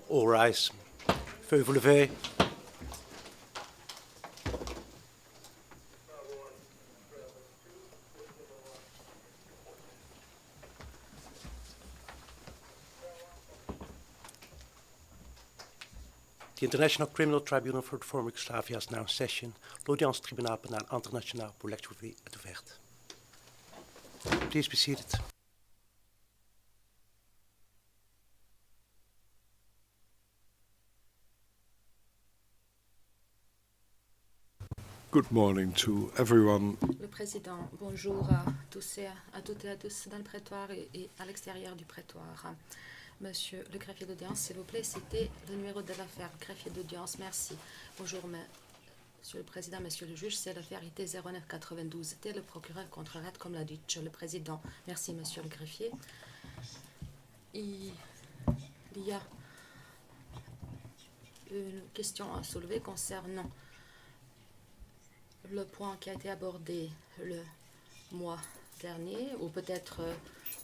All rise. Feuilles vous lever. The International Criminal Tribunal for the former Yugoslavia is now in session. L'audience tribunaal penaal internationaal pour l'ex-Jugoslawie est ouverte. Please be seated. Good morning to everyone. Le président, bonjour à tous et à toutes et à tous dans le prétoire et à l'extérieur du prétoire. Monsieur le greffier d'audience, s'il vous plaît, citez le numéro de l'affaire. Greffier d'audience, merci. Bonjour, monsieur le président, monsieur le juge, c'est l'affaire IT 0992. T, le procureur contre Ratko Mladic. Le président, merci, monsieur le greffier. Il y a une question à soulever concernant le point qui a été abordé le mois dernier, ou peut-être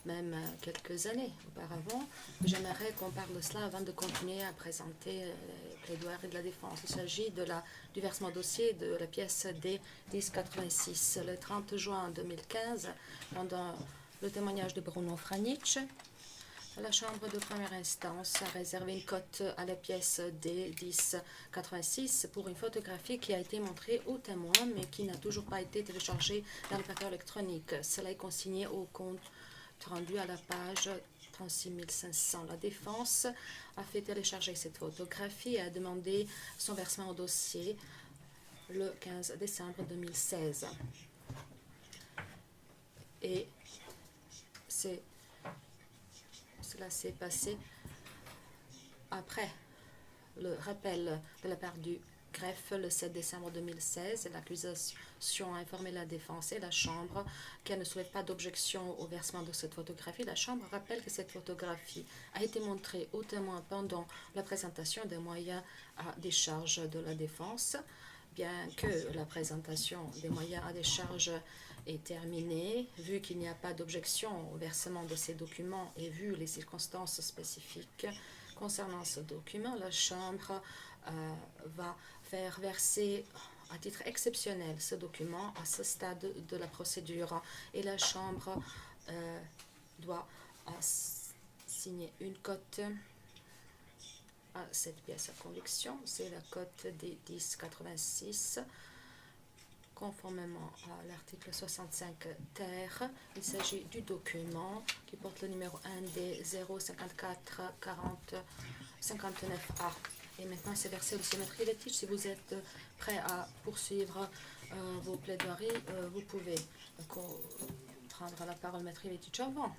même quelques années auparavant. J'aimerais qu'on parle de cela avant de continuer à présenter les plaidoiries de la défense. Il s'agit du versement dossier de la pièce D1086. Le 30 juin 2015, pendant le témoignage de Bruno Franic, la Chambre de première instance a réservé une cote à la pièce D1086 pour une photographie qui a été montrée aux témoins, mais qui n'a toujours pas été téléchargée dans le paquet électronique. Cela est consigné au compte rendu à la page 36 500. La défense a fait télécharger cette photographie et a demandé son versement au dossier le 15 décembre 2016. Et cela s'est passé après le rappel de la part du greffe le 7 décembre 2016. L'accusation a informé la défense et la Chambre qu'elle ne souhaite pas d'objection au versement de cette photographie. La Chambre rappelle que cette photographie a été montrée aux témoins pendant la présentation des moyens à décharge de la défense. Bien que la présentation des moyens à décharge est terminée, vu qu'il n'y a pas d'objection au versement de ces documents et vu les circonstances spécifiques concernant ce document, la Chambre va faire verser à titre exceptionnel ce document à ce stade de la procédure et la Chambre doit signer une cote à cette pièce à conviction. C'est la cote des 1086. Conformément à l'article 65 ter, il s'agit du document qui porte le numéro 1D 054 40 59A. Et maintenant, c'est versé au dossier Maître Ivetic. Si vous êtes prêt à poursuivre vos plaidoiries, vous pouvez prendre la parole, Maître Ivetic. Avant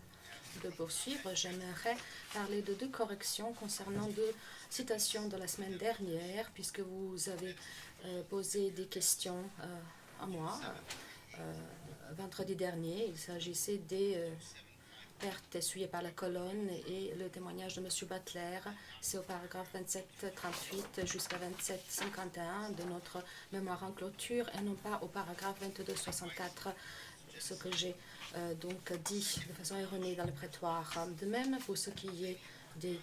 de poursuivre, j'aimerais parler de deux corrections concernant deux citations de la semaine dernière, puisque vous avez posé des questions à moi vendredi dernier. Il s'agissait des pertes essuyées par la colonne et le témoignage de M. Butler. C'est au paragraphe 27-38 jusqu'à 27-51 de notre mémoire en clôture et non pas au paragraphe 22-64, ce que j'ai donc dit de façon erronée dans le prétoire. De même, pour ce qui est des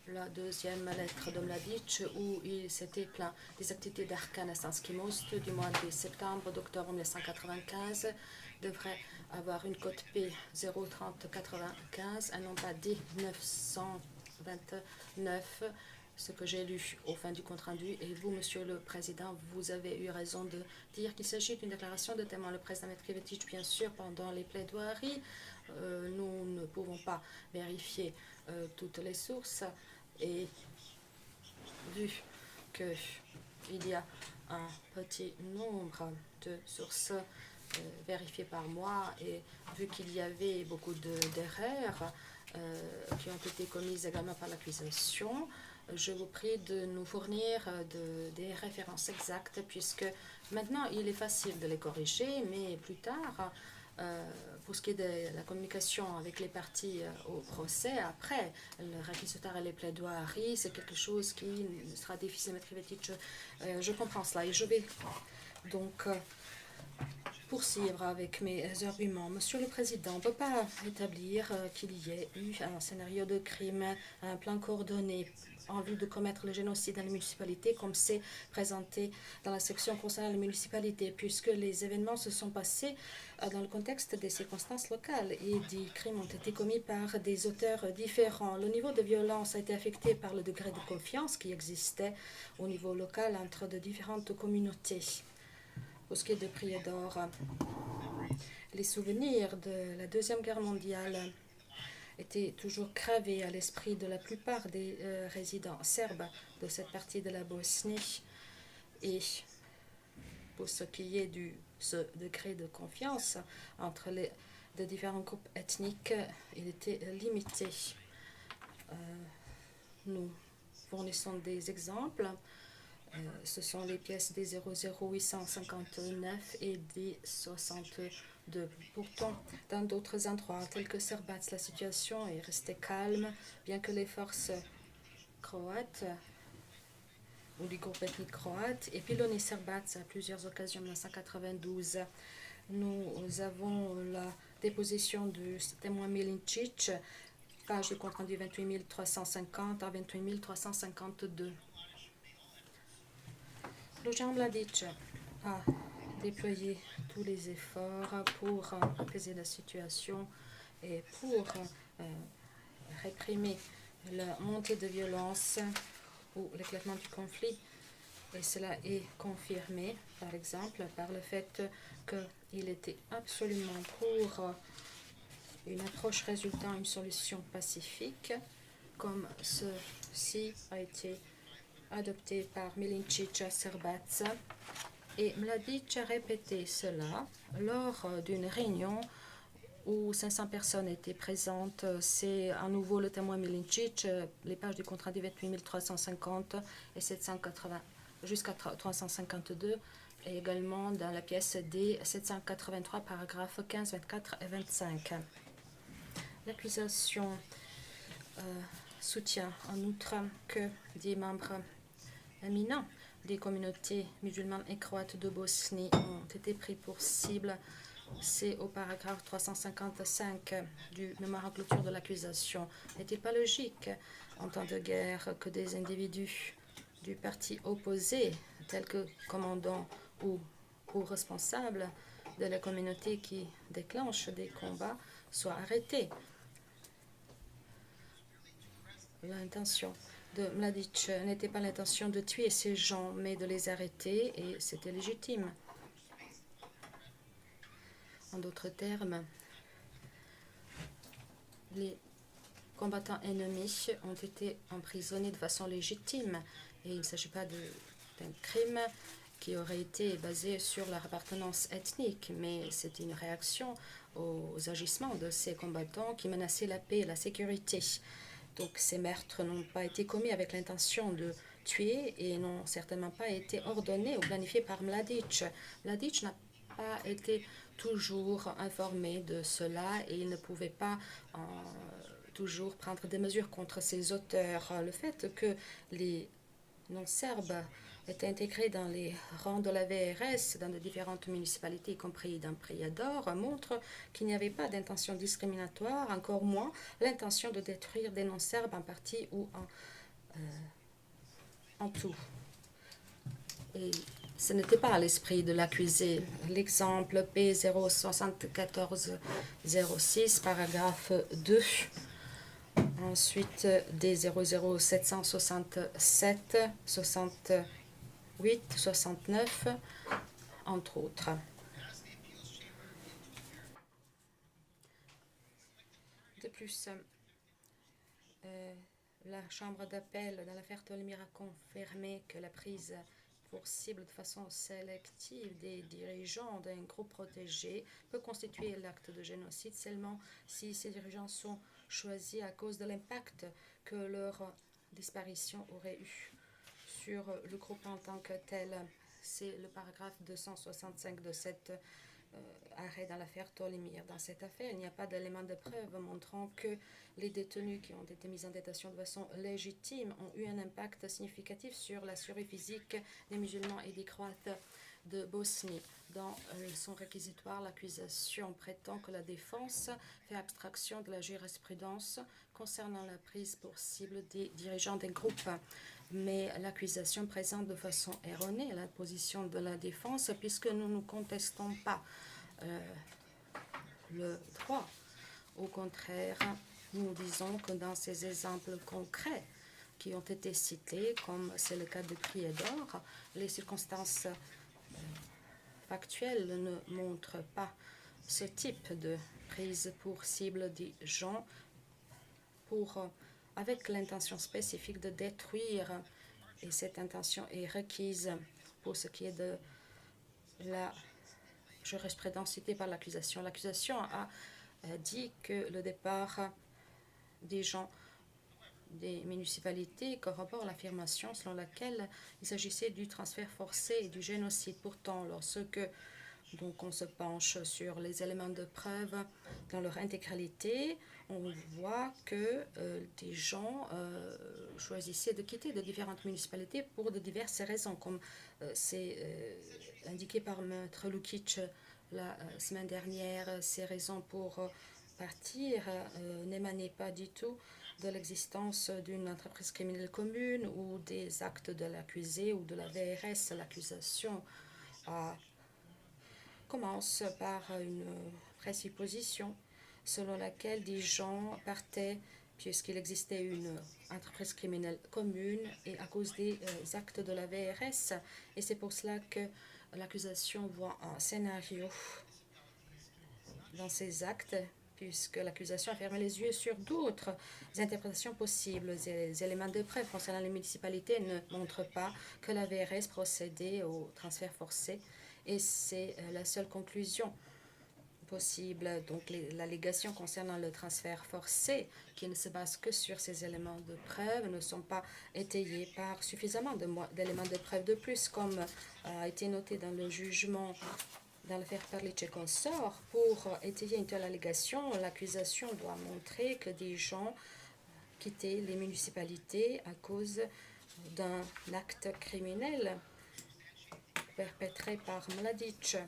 la deuxième lettre de Mladic où il s'était plaint des activités d'Arkan à Sanskimost du mois de septembre d'octobre 1995 devrait avoir une cote P 03095 et non pas D 929, ce que j'ai lu au fin du compte-rendu. Et vous, Monsieur le Président, vous avez eu raison de dire qu'il s'agit d'une déclaration de témoin. Le président Medvedev, bien sûr, pendant les plaidoiries, nous ne pouvons pas vérifier toutes les sources. Et vu qu'il y a un petit nombre de sources vérifiées par moi et vu qu'il y avait beaucoup d'erreurs qui ont été commises également par l'accusation, je vous prie de nous fournir des références exactes puisque maintenant il est facile de les corriger, mais plus tard, pour ce qui est de la communication avec les parties au procès, après le réquisitoire et les plaidoiries, c'est quelque chose qui sera difficile à mettre. Je comprends cela et je vais donc poursuivre avec mes arguments. Monsieur le Président, on ne peut pas établir qu'il y ait eu un scénario de crime, un plan coordonné en vue de commettre le génocide dans les municipalités, comme c'est présenté dans la section concernant les municipalités, puisque les événements se sont passés dans le contexte des circonstances locales et des crimes ont été commis par des auteurs différents. Le niveau de violence a été affecté par le degré de confiance qui existait au niveau local entre de différentes communautés. Pour ce qui est de Prijedor, les souvenirs de la Deuxième Guerre mondiale étaient toujours gravés à l'esprit de la plupart des résidents serbes de cette partie de la Bosnie. Et pour ce qui est de ce degré de confiance entre les différents groupes ethniques, il était limité. Nous fournissons des exemples. Ce sont les pièces des 00859 et des 62. Pourtant, dans d'autres endroits, tels que Serbac, la situation est restée calme, bien que les forces croates ou du groupe ethnique croate aient pilonné Serbac à plusieurs occasions en 1992. Nous avons la déposition du témoin Milincic, page du compte rendu 28350 à 28352. Lujan Mladic a déployé tous les efforts pour apaiser la situation et pour réprimer la montée de violence ou l'éclatement du conflit. Et cela est confirmé, par exemple, par le fait qu'il était absolument pour une approche résultant une solution pacifique, comme ceci a été adopté par Milincic à Serbac. Et Mladic a répété cela lors d'une réunion où 500 personnes étaient présentes. C'est à nouveau le témoin Milincic, les pages du contrat du 28350 et 780 jusqu'à 352, et également dans la pièce D 783, paragraphes 15, 24 et 25. L'accusation soutient en outre que des membres éminents des communautés musulmanes et croates de Bosnie ont été pris pour cible. C'est au paragraphe 355 du mémoire en clôture de l'accusation. N'est-il pas logique, en temps de guerre, que des individus du parti opposé, tels que commandants ou responsables de la communauté qui déclenchent des combats, soient arrêtés? L'intention de Mladic n'était pas l'intention de tuer ces gens, mais de les arrêter, et c'était légitime. En d'autres termes, les combattants ennemis ont été emprisonnés de façon légitime, et il ne s'agit pas d'un crime qui aurait été basé sur leur appartenance ethnique, mais c'est une réaction aux agissements de ces combattants qui menaçaient la paix et la sécurité. Donc ces meurtres n'ont pas été commis avec l'intention de tuer et n'ont certainement pas été ordonnés ou planifiés par Mladic. Mladic n'a pas été toujours informé de cela et il ne pouvait pas toujours prendre des mesures contre ses auteurs. Le fait que les non-serbes étaient intégrés dans les rangs de la VRS dans de différentes municipalités, y compris dans Prijedor, montre qu'il n'y avait pas d'intention discriminatoire, encore moins l'intention de détruire des non-serbes en partie ou en tout. Et ce n'était pas à l'esprit de l'accusé. L'exemple P07406, paragraphe 2, ensuite des 00767, 68, 69, entre autres. De plus, la Chambre d'appel dans l'affaire Tolmir a confirmé que la prise pour cible de façon sélective des dirigeants d'un groupe protégé peut constituer l'acte de génocide seulement si ces dirigeants sont choisis à cause de l'impact que leur disparition aurait eu sur le groupe en tant que tel. C'est le paragraphe 265 de cet arrêt dans l'affaire Tolmir. Dans cette affaire, il n'y a pas d'éléments de preuve montrant que les détenus qui ont été mis en détention de façon légitime ont eu un impact significatif sur la survie physique des musulmans et des croates. de Bosnie. Dans son réquisitoire, l'accusation prétend que la défense fait abstraction de la jurisprudence concernant la prise pour cible des dirigeants des groupes. Mais l'accusation présente de façon erronée la position de la défense puisque nous ne contestons pas le droit. Au contraire, nous disons que dans ces exemples concrets qui ont été cités, comme c'est le cas de Priedor, les circonstances factuelles ne montrent pas ce type de prise pour cible des gens avec l'intention spécifique de détruire, et cette intention est requise pour ce qui est de la jurisprudence citée par l'accusation. L'accusation a dit que le départ des gens des municipalités corrobore l'affirmation selon laquelle il s'agissait du transfert forcé et du génocide. Pourtant, lorsque on se penche sur les éléments de preuve dans leur intégralité, on voit que des gens choisissaient de quitter de différentes municipalités pour de diverses raisons, comme c'est indiqué par Maître Lukic la semaine dernière. Ces raisons pour partir n'émanaient pas du tout de l'existence d'une entreprise criminelle commune ou des actes de l'accusé ou de la VRS. L'accusation commence par une présupposition selon laquelle des gens partaient puisqu'il existait une entreprise criminelle commune et à cause des actes de la VRS. Et c'est pour cela que l'accusation voit un scénario dans ces actes, puisque l'accusation a fermé les yeux sur d'autres interprétations possibles. Les éléments de preuve concernant les municipalités ne montrent pas que la VRS procédait au transfert forcé, et c'est la seule conclusion possible. Donc l'allégation concernant le transfert forcé, qui ne se base que sur ces éléments de preuve, ne sont pas étayés par suffisamment d'éléments de preuve. De plus, comme a été noté dans le jugement dans l'affaire Perlic et consort, pour étayer une telle allégation, l'accusation doit montrer que des gens quittaient les municipalités à cause d'un acte criminel perpétré par Mladic.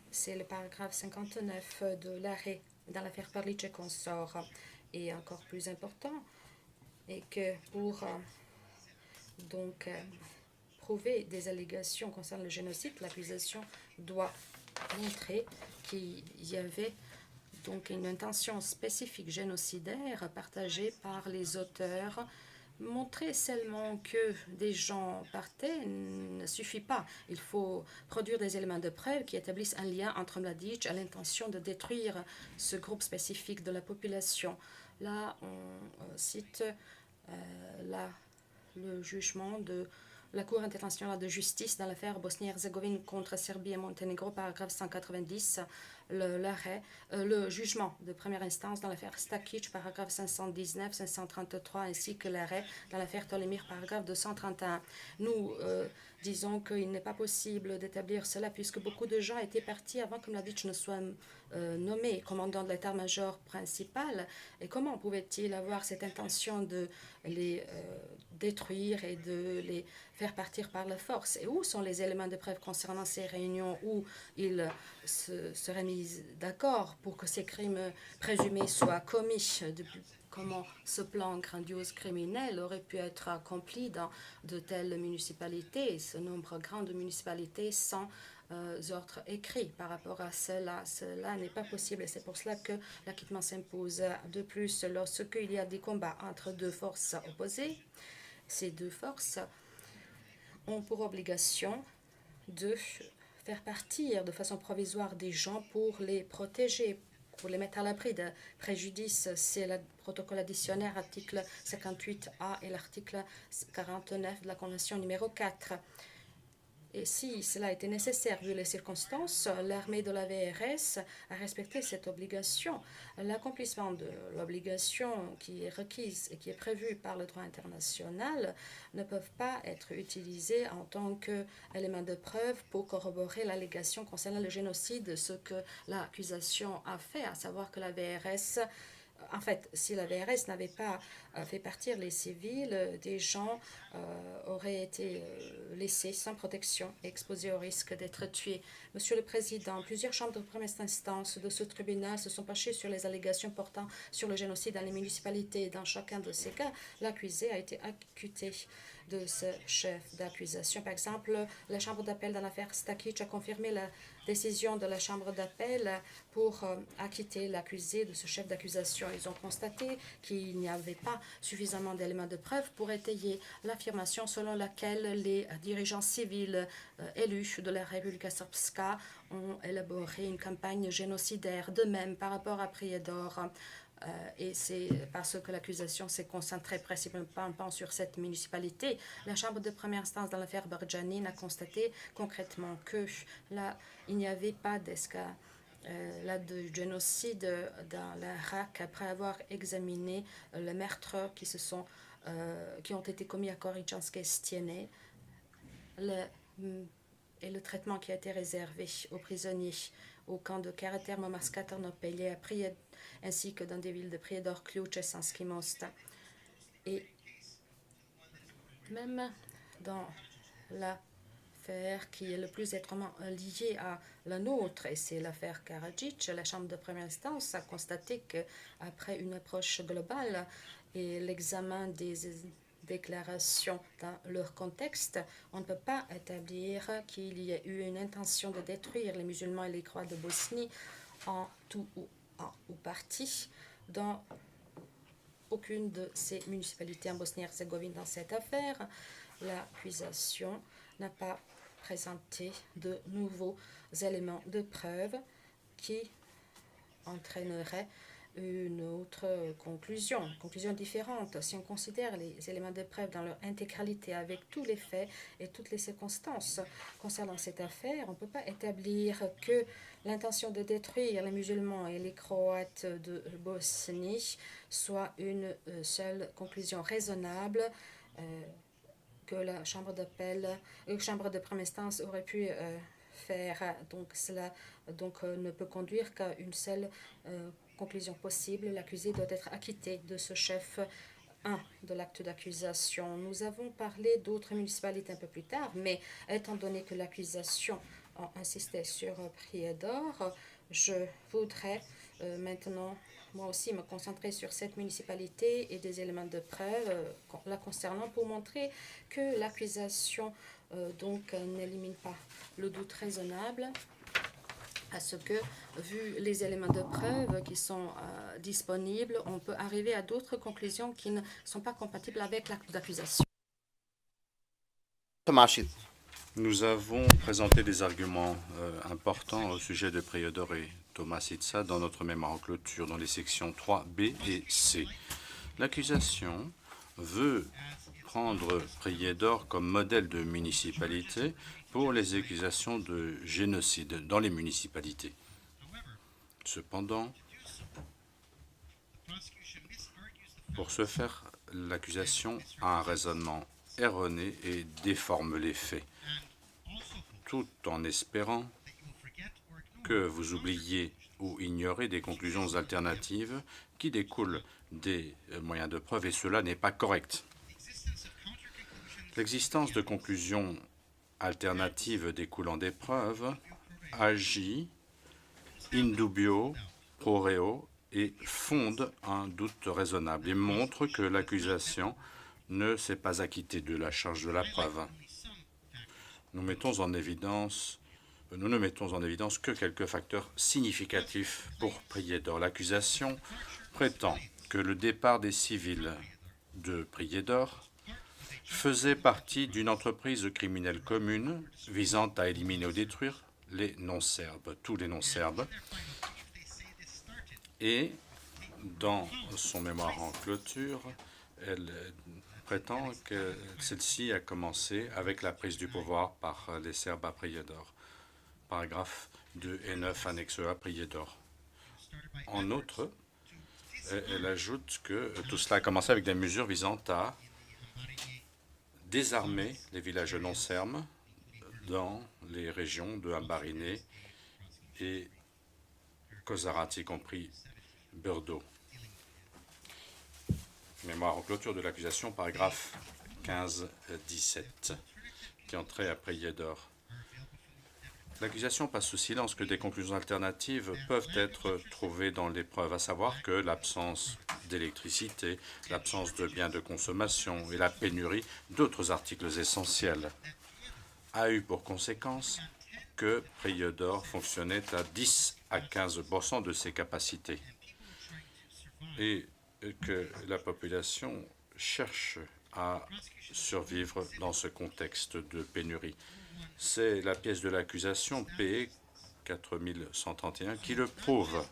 C'est le paragraphe 59 de l'arrêt dans l'affaire Perlic et consort. Et encore plus important est que pour prouver des allégations concernant le génocide, l'accusation doit montrer qu'il y avait donc une intention spécifique génocidaire partagée par les auteurs. Montrer seulement que des gens partaient ne suffit pas. Il faut produire des éléments de preuve qui établissent un lien entre Mladic et l'intention de détruire ce groupe spécifique de la population. Là, on cite le jugement de la Cour internationale de justice dans l'affaire Bosnie-Herzégovine contre Serbie et Monténégro, paragraphe 190, le jugement de première instance dans l'affaire Stakic, paragraphe 519, 533, ainsi que l'arrêt dans l'affaire Tolemir, paragraphe 231. Nous disons qu'il n'est pas possible d'établir cela puisque beaucoup de gens étaient partis avant que Mladic ne soit nommé commandant de l'état-major principal. Et comment pouvait-il avoir cette intention de les détruire et de les faire partir par la force? Et où sont les éléments de preuve concernant ces réunions où ils seraient mis d'accord pour que ces crimes présumés soient commis? Comment ce plan grandiose criminel aurait pu être accompli dans de telles municipalités, ce nombre grand de municipalités sans ordre écrit par rapport à cela? Cela n'est pas possible et c'est pour cela que l'acquittement s'impose. De plus, lorsqu'il y a des combats entre deux forces opposées, ces deux forces ont pour obligation de faire partir de façon provisoire des gens pour les protéger, pour les mettre à l'abri de préjudice. C'est le protocole additionnel, article 58A et l'article 49 de la Convention numéro 4. Et si cela était nécessaire, vu les circonstances, l'armée de la VRS a respecté cette obligation. L'accomplissement de l'obligation qui est requise et qui est prévue par le droit international ne peuvent pas être utilisés en tant qu'élément de preuve pour corroborer l'allégation concernant le génocide, ce que l'accusation a fait, à savoir que la VRS En fait, si la VRS n'avait pas fait partir les civils, des gens auraient été laissés sans protection et exposés au risque d'être tués. Monsieur le Président, plusieurs chambres de première instance de ce tribunal se sont penchées sur les allégations portant sur le génocide dans les municipalités. Dans chacun de ces cas, l'accusé a été acquitté de ce chef d'accusation. Par exemple, la Chambre d'appel dans l'affaire Stakic a confirmé la décision de la Chambre d'appel pour acquitter l'accusé de ce chef d'accusation. Ils ont constaté qu'il n'y avait pas suffisamment d'éléments de preuve pour étayer l'affirmation selon laquelle les dirigeants civils élus de la République srpska ont élaboré une campagne génocidaire. De même, par rapport à Prijedor, et c'est parce que l'accusation s'est concentrée principalement sur cette municipalité. La Chambre de première instance dans l'affaire Barjanin a constaté concrètement que là, il n'y avait pas d'escalade de génocide dans l'Irak après avoir examiné les meurtres qui ont été commis à Korichanske Stiene et le traitement qui a été réservé aux prisonniers au camp de caractère Momarska Tarnopelje ainsi que dans des villes de Prijedor, Ključ et Sanski Most. Et même dans l'affaire qui est le plus étroitement liée à la nôtre, et c'est l'affaire Karadzic, la Chambre de première instance a constaté qu'après une approche globale et l'examen des déclarations dans leur contexte, on ne peut pas établir qu'il y ait eu une intention de détruire les musulmans et les croix de Bosnie en tout ou partie dans aucune de ces municipalités en Bosnie-Herzégovine. Dans cette affaire, l'accusation n'a pas présenté de nouveaux éléments de preuve qui entraîneraient une autre conclusion différente. Si on considère les éléments de preuve dans leur intégralité avec tous les faits et toutes les circonstances concernant cette affaire, on ne peut pas établir que l'intention de détruire les musulmans et les croates de Bosnie soit une seule conclusion raisonnable que la Chambre de première instance aurait pu faire. Donc cela ne peut conduire qu'à une seule conclusion possible. L'accusé doit être acquitté de ce chef 1 de l'acte d'accusation. Nous avons parlé d'autres municipalités un peu plus tard, mais étant donné que l'accusation insistait sur Prijedor, je voudrais maintenant moi aussi me concentrer sur cette municipalité et des éléments de preuve la concernant pour montrer que l'accusation n'élimine pas le doute raisonnable à ce que, vu les éléments de preuve qui sont disponibles, on peut arriver à d'autres conclusions qui ne sont pas compatibles avec l'acte d'accusation. Nous avons présenté des arguments importants au sujet de Prijedor et Tomasica dans notre mémoire en clôture, dans les sections 3, B et C. L'accusation veut prendre Prijedor comme modèle de municipalité pour les accusations de génocide dans les municipalités. Cependant, pour ce faire, l'accusation a un raisonnement erroné et déforme les faits, tout en espérant que vous oubliez ou ignorez des conclusions alternatives qui découlent des moyens de preuve, et cela n'est pas correct. L'existence de conclusions alternatives découlant des preuves agit in dubio pro reo et fonde un doute raisonnable et montre que l'accusation ne s'est pas acquittée de la charge de la preuve. Nous ne mettons en évidence que quelques facteurs significatifs pour Prijedor. L'accusation prétend que le départ des civils de Prijedor faisait partie d'une entreprise criminelle commune visant à éliminer ou détruire les non-serbes, tous les non-serbes. Et dans son mémoire en clôture, elle prétend que celle-ci a commencé avec la prise du pouvoir par les Serbes à Prijedor. Paragraphe 2 et 9 annexe à Prijedor. En outre, elle ajoute que tout cela a commencé avec des mesures visant à désarmer les villages non-serbes dans les régions de Ambarine et Kozarac, y compris Brdo. mémoire en clôture de l'accusation, paragraphe 15-17, qui entrait après Yedor. L'accusation passe sous silence que des conclusions alternatives peuvent être trouvées dans les preuves, à savoir que l'absence d'électricité, l'absence de biens de consommation et la pénurie d'autres articles essentiels a eu pour conséquence que Prijedor fonctionnait à 10 à 15% de ses capacités et que la population cherche à survivre dans ce contexte de pénurie. C'est la pièce de l'accusation P 4131 qui le prouve.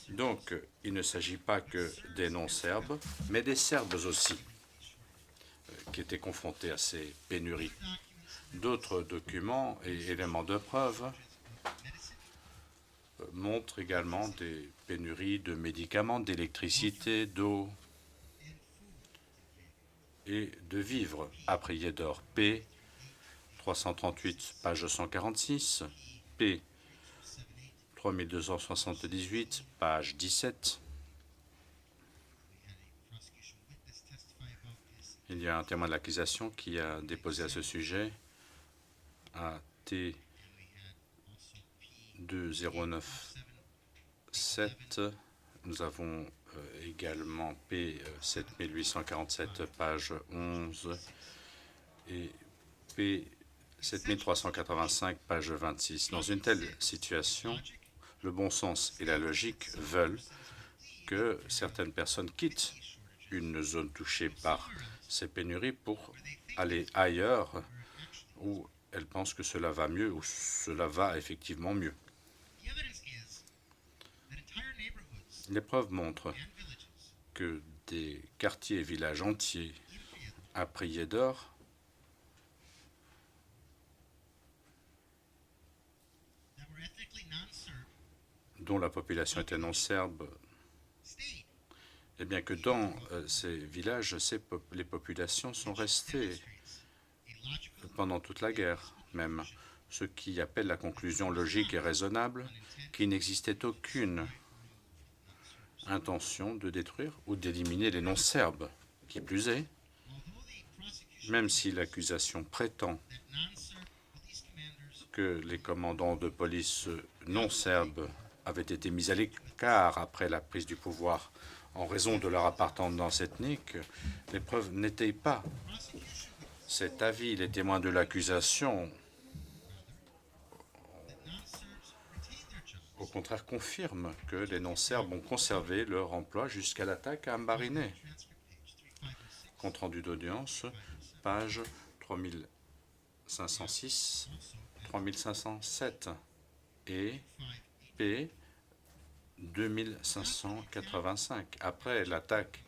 Donc, il ne s'agit pas que des non-serbes, mais des serbes aussi, qui étaient confrontés à ces pénuries. D'autres documents et éléments de preuve montrent également des pénuries de médicaments, d'électricité, d'eau et de vivres à Prijedor. P 338, page 146, P 3278, page 17. Il y a un témoin de l'accusation qui a déposé à ce sujet à T 2097. Nous avons également P 7847, page 11, et P 7385, page 26. Dans une telle situation, le bon sens et la logique veulent que certaines personnes quittent une zone touchée par ces pénuries pour aller ailleurs où elles pensent que cela va mieux ou cela va effectivement mieux. Les preuves montrent que des quartiers et villages entiers à Prijedor dont la population était non serbe, et bien que dans ces villages, les populations sont restées pendant toute la guerre, même, ce qui appelle la conclusion logique et raisonnable qu'il n'existait aucune intention de détruire ou d'éliminer les non-serbes. Qui plus est, même si l'accusation prétend que les commandants de police non-serbes avaient été mis à l'écart après la prise du pouvoir en raison de leur appartenance ethnique, les preuves n'étaient pas cet avis. Les témoins de l'accusation, au contraire, confirment que les non-serbes ont conservé leur emploi jusqu'à l'attaque à Ambariné. Compte rendu d'audience, page 3506, 3507 et P 2585. Après l'attaque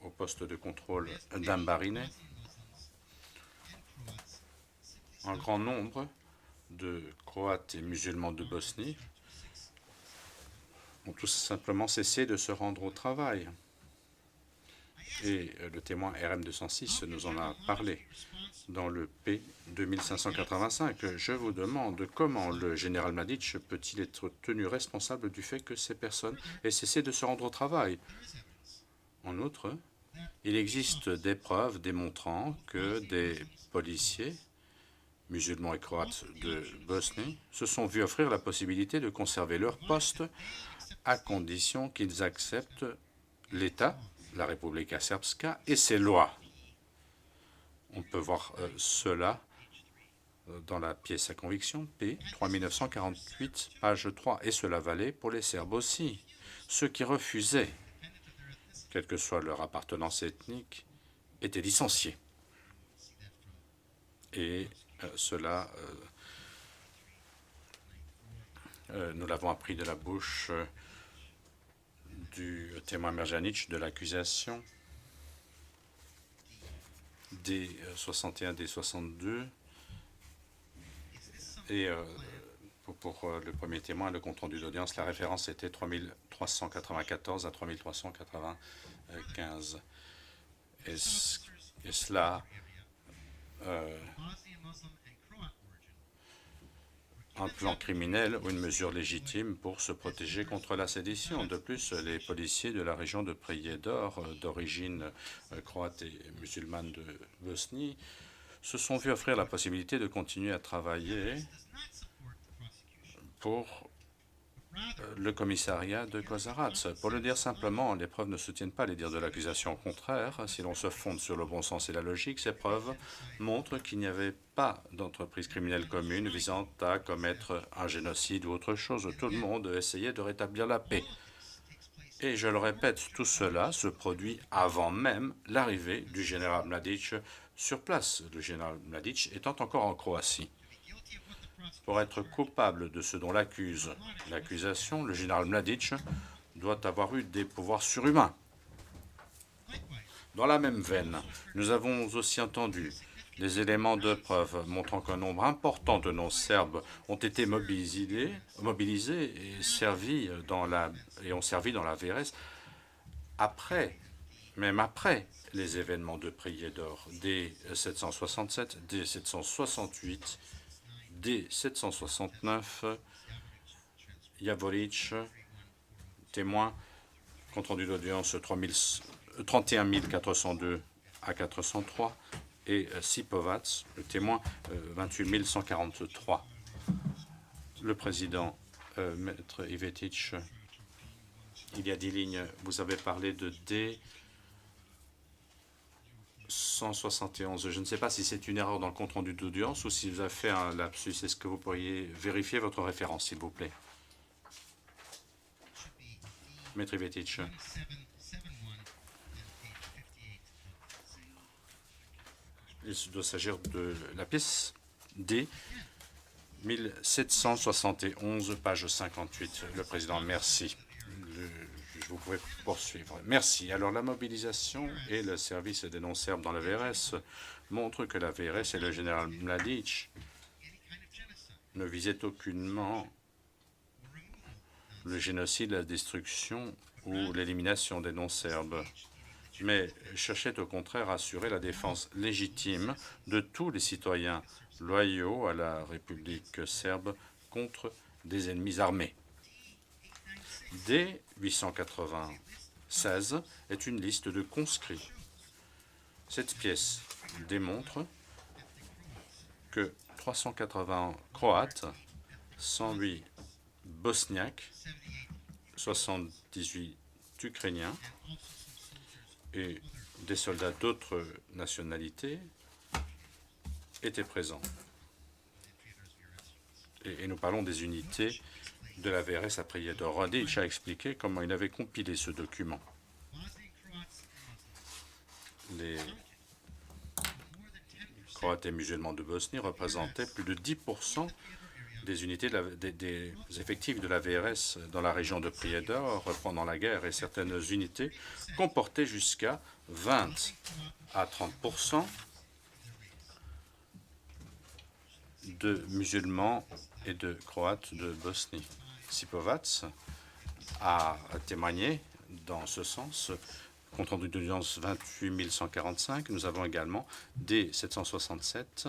au poste de contrôle d'Ambariné, un grand nombre de Croates et musulmans de Bosnie ont tout simplement cessé de se rendre au travail. Et le témoin RM206 nous en a parlé dans le P 2585. Je vous demande comment le général Mladic peut-il être tenu responsable du fait que ces personnes aient cessé de se rendre au travail. En outre, il existe des preuves démontrant que des policiers musulmans et croates de Bosnie se sont vus offrir la possibilité de conserver leur poste à condition qu'ils acceptent l'État, la Republika Srpska, et ses lois. On peut voir cela dans la pièce à conviction P 3948, page 3, et cela valait pour les Serbes aussi. Ceux qui refusaient, quelle que soit leur appartenance ethnique, étaient licenciés. Et cela, nous l'avons appris de la bouche du témoin Merjanic de l'accusation des 61, des 62. Et pour le premier témoin, le compte-rendu d'audience, la référence était 3394 à 3395. Et cela un plan criminel ou une mesure légitime pour se protéger contre la sédition. De plus, les policiers de la région de Prijedor, d'origine croate et musulmane de Bosnie, se sont vus offrir la possibilité de continuer à travailler pour le commissariat de Kozarac. Pour le dire simplement, les preuves ne soutiennent pas les dires de l'accusation. Au contraire, si l'on se fonde sur le bon sens et la logique, ces preuves montrent qu'il n'y avait pas d'entreprise criminelle commune visant à commettre un génocide ou autre chose. Tout le monde essayait de rétablir la paix. Et je le répète, tout cela se produit avant même l'arrivée du général Mladic sur place, le général Mladic étant encore en Croatie. Pour être coupable de ce dont l'accuse l'accusation, le général Mladic doit avoir eu des pouvoirs surhumains. Dans la même veine, nous avons aussi entendu des éléments de preuve montrant qu'un nombre important de non-serbes ont été mobilisés et ont servi dans la VRS même après les événements de Prijedor, dès 767, dès 768, dès 769, Javoric, témoin, compte rendu d'audience 31 402 à 403, et Sipovac, le témoin 28 143. Le président, Maître Ivetic, il y a 10 lignes, vous avez parlé de D 171. Je ne sais pas si c'est une erreur dans le compte-rendu d'audience ou si vous avez fait un lapsus. Est-ce que vous pourriez vérifier votre référence, s'il vous plaît? Maître Ivetic. Il doit s'agir de la pièce D 1771, page 58. Le président, merci. Vous pouvez poursuivre. Merci. Alors, la mobilisation et le service des non-serbes dans la VRS montrent que la VRS et le général Mladic ne visaient aucunement le génocide, la destruction ou l'élimination des non-serbes, mais cherchaient au contraire à assurer la défense légitime de tous les citoyens loyaux à la République serbe contre des ennemis armés. D 896 est une liste de conscrits. Cette pièce démontre que 380 Croates, 108 Bosniaques, 78 Ukrainiens et des soldats d'autres nationalités étaient présents. Et nous parlons des unités de la VRS à Prijedor. Radic a expliqué comment il avait compilé ce document. Les Croates et musulmans de Bosnie représentaient plus de 10% des unités des effectifs de la VRS dans la région de Prijedor pendant la guerre, et certaines unités comportaient jusqu'à 20 à 30% de musulmans et de Croates de Bosnie. Sipovac a témoigné dans ce sens. Compte rendu d'audience 28 145. Nous avons également D 767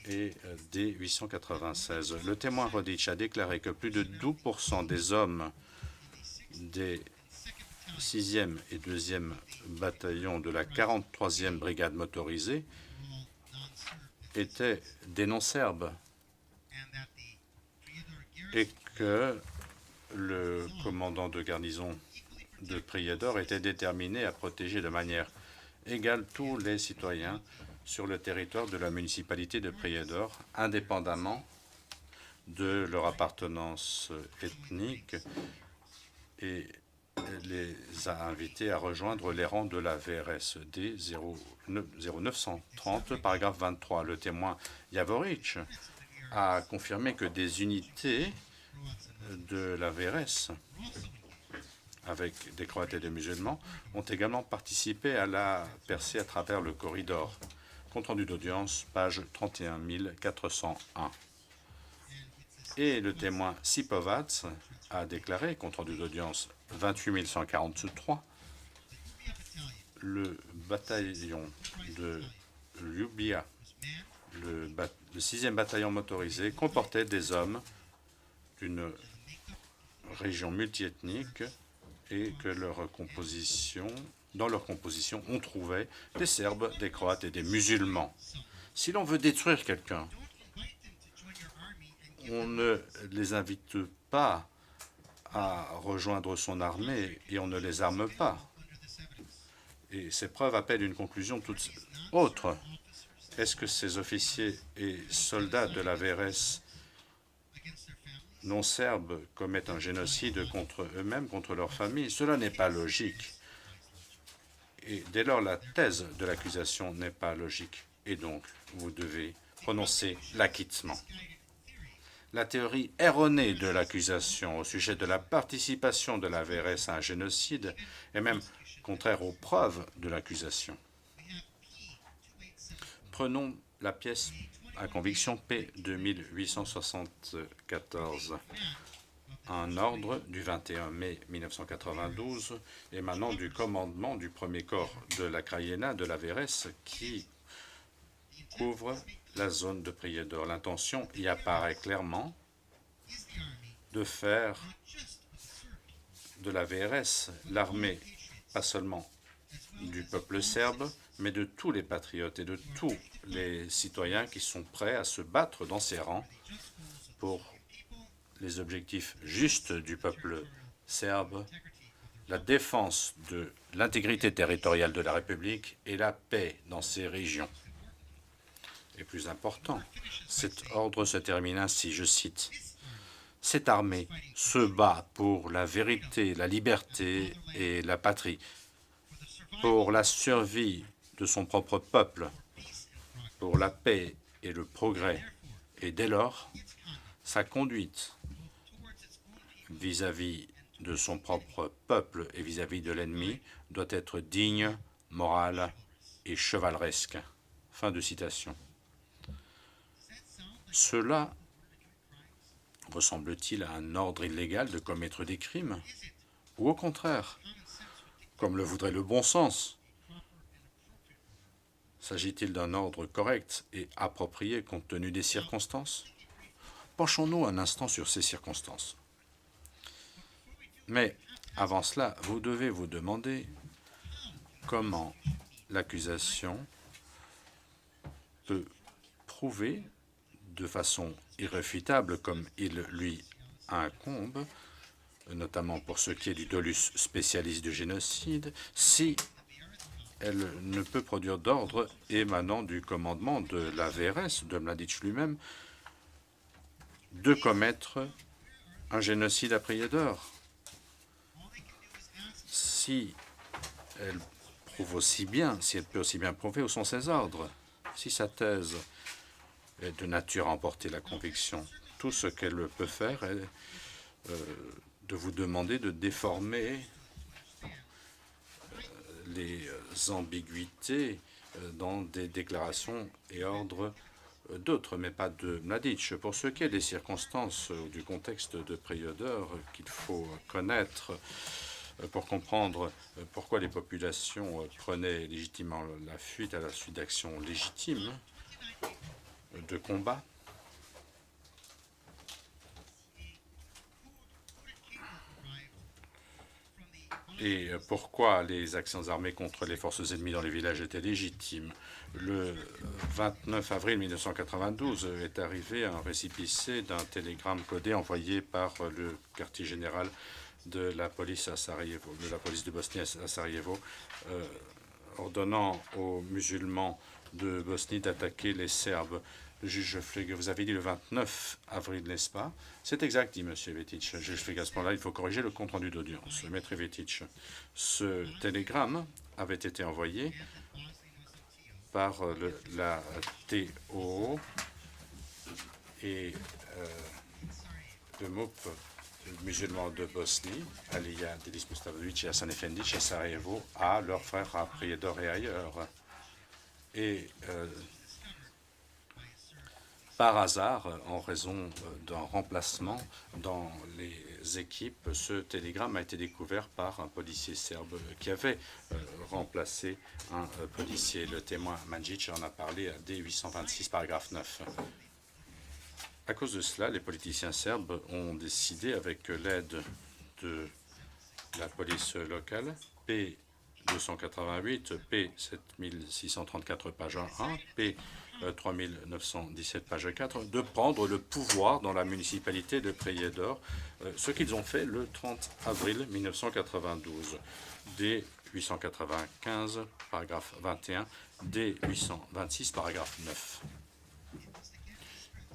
et D 896. Le témoin Radic a déclaré que plus de 12% des hommes des 6e et 2e bataillons de la 43e brigade motorisée étaient des non-serbes et que le commandant de garnison de Prijedor était déterminé à protéger de manière égale tous les citoyens sur le territoire de la municipalité de Prijedor, indépendamment de leur appartenance ethnique, et les a invités à rejoindre les rangs de la VRSD 0930, paragraphe 23. Le témoin Javoric a confirmé que des unités de la VRS, avec des Croates et des musulmans, ont également participé à la percée à travers le corridor. Compte rendu d'audience, page 31 401. Et le témoin Sipovac a déclaré, compte rendu d'audience 28 143, le bataillon de Ljubija le 6e bataillon motorisé comportait des hommes d'une région multiethnique et que dans leur composition, on trouvait des Serbes, des Croates et des musulmans. Si l'on veut détruire quelqu'un, on ne les invite pas à rejoindre son armée et on ne les arme pas. Et ces preuves appellent une conclusion toute autre. Est-ce que ces officiers et soldats de la VRS non serbes commettent un génocide contre eux-mêmes, contre leur famille? Cela n'est pas logique. Et dès lors, la thèse de l'accusation n'est pas logique. Et donc, vous devez prononcer l'acquittement. La théorie erronée de l'accusation au sujet de la participation de la VRS à un génocide est même contraire aux preuves de l'accusation. Prenons la pièce à conviction P 2874, un ordre du 21 mai 1992 émanant du commandement du premier corps de la Krajina de la VRS qui couvre la zone de Prijedor. L'intention y apparaît clairement de faire de la VRS l'armée, pas seulement du peuple serbe, mais de tous les patriotes et de tous les citoyens qui sont prêts à se battre dans ses rangs pour les objectifs justes du peuple serbe, la défense de l'intégrité territoriale de la République et la paix dans ces régions. Et plus important, cet ordre se termine ainsi, je cite, « Cette armée se bat pour la vérité, la liberté et la patrie, pour la survie de son propre peuple, pour la paix et le progrès, et dès lors, sa conduite vis-à-vis de son propre peuple et vis-à-vis de l'ennemi doit être digne, morale et chevaleresque. » Fin de citation. Cela ressemble-t-il à un ordre illégal de commettre des crimes? Ou au contraire, comme le voudrait le bon sens, s'agit-il d'un ordre correct et approprié compte tenu des circonstances? Penchons-nous un instant sur ces circonstances. Mais avant cela, vous devez vous demander comment l'accusation peut prouver de façon irréfutable, comme il lui incombe, notamment pour ce qui est du dolus spécialiste du génocide, si elle ne peut produire d'ordre émanant du commandement de la VRS, de Mladic lui-même, de commettre un génocide à Prijedor. Si elle prouve aussi bien, si elle peut aussi bien prouver où sont ses ordres, si sa thèse est de nature à emporter la conviction, tout ce qu'elle peut faire est de vous demander de déformer les ambiguïtés dans des déclarations et ordres d'autres, mais pas de Mladic. Pour ce qui est des circonstances ou du contexte de Prijedor qu'il faut connaître pour comprendre pourquoi les populations prenaient légitimement la fuite à la suite d'actions légitimes de combat, et pourquoi les actions armées contre les forces ennemies dans les villages étaient légitimes. Le 29 avril 1992 est arrivé un récépissé d'un télégramme codé envoyé par le quartier général de la police à Sarajevo, de la police de Bosnie à Sarajevo, ordonnant aux musulmans de Bosnie d'attaquer les Serbes. Le juge Flegue, vous avez dit le 29 avril, n'est-ce pas? C'est exact, dit M. Vetic. Le juge Flegue, à ce moment-là, il faut corriger le compte-rendu d'audience. Maître Vetic, ce télégramme avait été envoyé par la TO et le MOUP musulmans de Bosnie, Aliya Delis Mustavovic et Hassan Efendic à Sarajevo, à leurs frères à Prijedor et ailleurs. Et par hasard, en raison d'un remplacement dans les équipes, ce télégramme a été découvert par un policier serbe qui avait remplacé un policier. Le témoin Manjic en a parlé à D826, paragraphe 9. À cause de cela, les politiciens serbes ont décidé, avec l'aide de la police locale, P288, P7634, page 1, P3917, page 4, de prendre le pouvoir dans la municipalité de Prijedor, ce qu'ils ont fait le 30 avril 1992. D895, paragraphe 21, D826, paragraphe 9.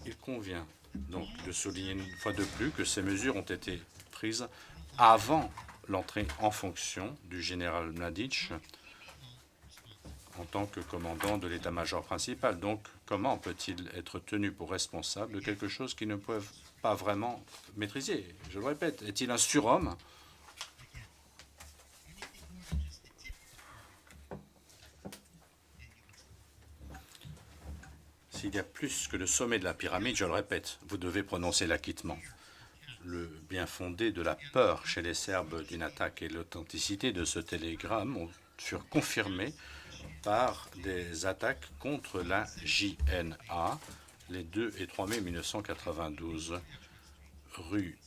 Il convient donc de souligner une fois de plus que ces mesures ont été prises avant l'entrée en fonction du général Mladic en tant que commandant de l'état-major principal. Donc, comment peut-il être tenu pour responsable de quelque chose qu'ils ne peuvent pas vraiment maîtriser? Je le répète, est-il un surhomme? S'il y a plus que le sommet de la pyramide, je le répète, vous devez prononcer l'acquittement. Le bien fondé de la peur chez les Serbes d'une attaque et l'authenticité de ce télégramme furent confirmés par des attaques contre la JNA les 2 et 3 mai 1992, rue